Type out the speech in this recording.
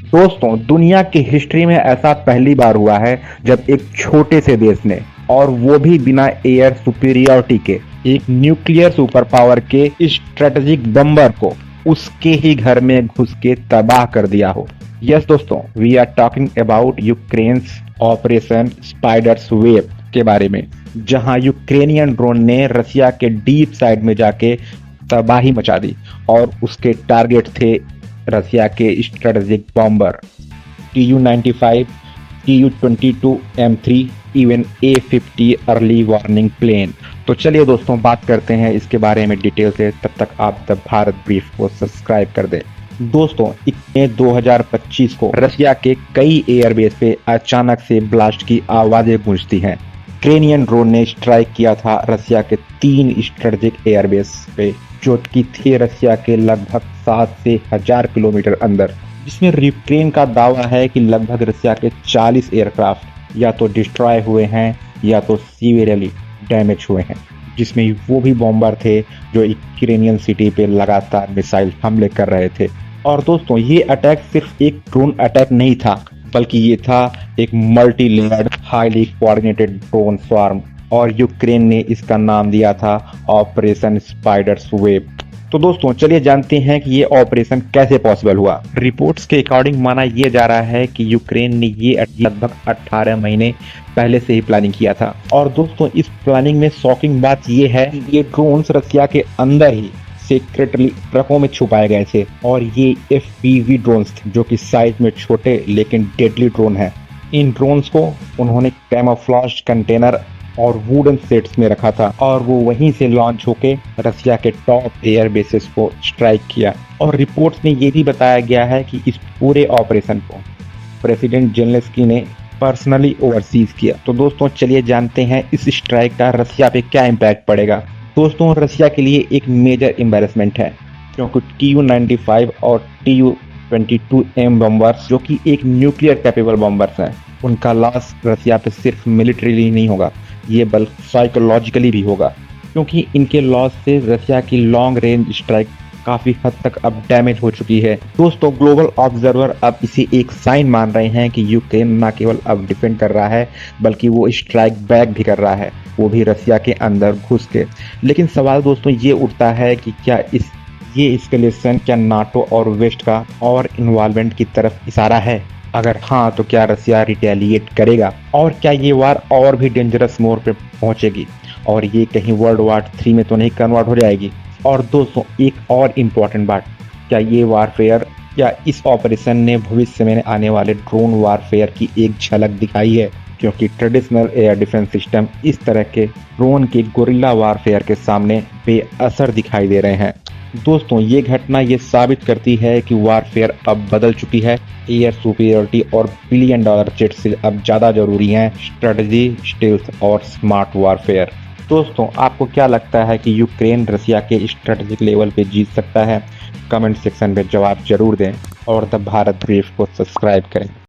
दोस्तों, दुनिया की हिस्ट्री में ऐसा पहली बार हुआ है जब एक छोटे से देश ने, और वो भी बिना एयर सुपीरियरिटी के, एक न्यूक्लियर सुपर पावर के स्ट्रेटेजिक बम्बर को उसके ही घर में घुस के तबाह कर दिया हो। यस दोस्तों, we are talking about Ukraine's operation spider's web के बारे में, जहां यूक्रेनियन ड्रोन ने रसिया के डीप साइड में जाके तबाही मचा दी और उसके टारगेट थे रसिया के strategic bomber Tu-95, Tu-22 M3, even A-50 early warning plane. तो चलिए दोस्तों, बात करते हैं इसके बारे में डिटेल से। तब तक आप द भारत ब्रीफ को सब्सक्राइब कर दें। दोस्तों, 21 2025 को रसिया के कई एयरबेस पे अचानक से ब्लास्ट की आवाजें गूंजती हैं। यूक्रेनियन ड्रोन ने स्ट्राइक किया था रसिया के 3 स्ट्रेटेजिक एयरबेस पे, जो कि थे रसिया के लगभग 7 से 1000 किलोमीटर अंदर, जिसमें यूक्रेन का दावा है कि लगभग रसिया के 40 एयरक्राफ्ट या तो डिस्ट्रॉय हुए हैं या तो सीवियरली डैमेज हुए हैं, जिसमें वो भी बॉम्बर थे जो यूक्रेनियन सिटी पे लगातार मिसाइल हमले कर रहे थे। और दोस्तों, ये अटैक सिर्फ एक ड्रोन अटैक नहीं था, बल्कि ये था एक multi layered highly coordinated drone swarm, और यूक्रेन ने इसका नाम दिया था ऑपरेशन स्पाइडर्स वेब। तो दोस्तों, चलिए जानते हैं कि ये ऑपरेशन कैसे पॉसिबल हुआ। रिपोर्ट्स के अकॉर्डिंग माना यह जा रहा है कि यूक्रेन ने ये लगभग 18 महीने पहले से ही प्लानिंग किया था। और दोस्तों, इस प्लानिंग में शॉकिंग बात ये है कि ये ड्रोन्स रसिया के अंदर ही सीक्रेटली ट्रकों में छुपाए गए थे, और ये FPV ड्रोन्स थे, जो कि साइज में छोटे लेकिन डेडली ड्रोन है। इन ड्रोन्स को उन्होंने कैमोफ्लेज कंटेनर और वुडन सेट्स में रखा था, और वो वहीं से लॉन्च होके रसिया के टॉप एयर बेसिस को स्ट्राइक किया। और रिपोर्ट्स में ये भी बताया गया है कि इस पूरे ऑपरेशन को प्रेसिडेंट जेलेंस्की ने पर्सनली ओवरसीज किया। तो दोस्तों, चलिए जानते हैं इस स्ट्राइक का रसिया पे क्या इम्पैक्ट पड़ेगा। दोस्तों, रसिया के लिए एक मेजर एम्बैरेसमेंट है, क्योंकि Tu-95 और Tu-22 M बॉम्बर्स, जो कि एक न्यूक्लियर कैपेबल बॉम्बर्स हैं, उनका लॉस रसिया पे सिर्फ मिलिट्रीली नहीं होगा, ये बल्कि साइकोलॉजिकली भी होगा, क्योंकि इनके लॉस से रसिया की लॉन्ग रेंज स्ट्राइक काफी हद तक अब डैमेज हो चुकी है। दोस्तों, ग्लोबल ऑब्जर्वर अब इसे एक साइन मान रहे हैं कि यूक्रेन न केवल अब डिफेंड कर रहा है, बल्कि वो स्ट्राइक बैक भी कर रहा है, वो भी रसिया के अंदर घुस के। लेकिन सवाल दोस्तों ये उठता है कि क्या ये एस्केलेशन क्या नाटो और वेस्ट का और इन्वॉल्वमेंट की तरफ इशारा है? अगर हाँ, तो क्या रसिया रिटेलिएट करेगा, और क्या ये वार और भी डेंजरस मोड पे पहुंचेगी, और ये कहीं वर्ल्ड वॉर 3 में तो नहीं कन्वर्ट हो जाएगी? और दोस्तों, एक और इम्पॉर्टेंट बात, क्या ये वारफेयर या इस ऑपरेशन ने भविष्य में आने वाले ड्रोन वारफेयर की एक झलक दिखाई है? क्योंकि ट्रेडिशनल एयर डिफेंस सिस्टम इस तरह के ड्रोन के गोरिल्ला वारफेयर के सामने बेअसर दिखाई दे रहे हैं। दोस्तों, ये घटना ये साबित करती है कि वारफेयर अब बदल चुकी है। एयर सुपीरियरिटी और $1 बिलियन जेट से अब ज़्यादा जरूरी हैं स्ट्रेटजी, स्टेल्थ और स्मार्ट वारफेयर। दोस्तों, आपको क्या लगता है कि यूक्रेन रसिया के स्ट्रेटेजिक लेवल पे जीत सकता है? कमेंट सेक्शन में जवाब जरूर दें, और द भारत ब्रीफ को सब्सक्राइब करें।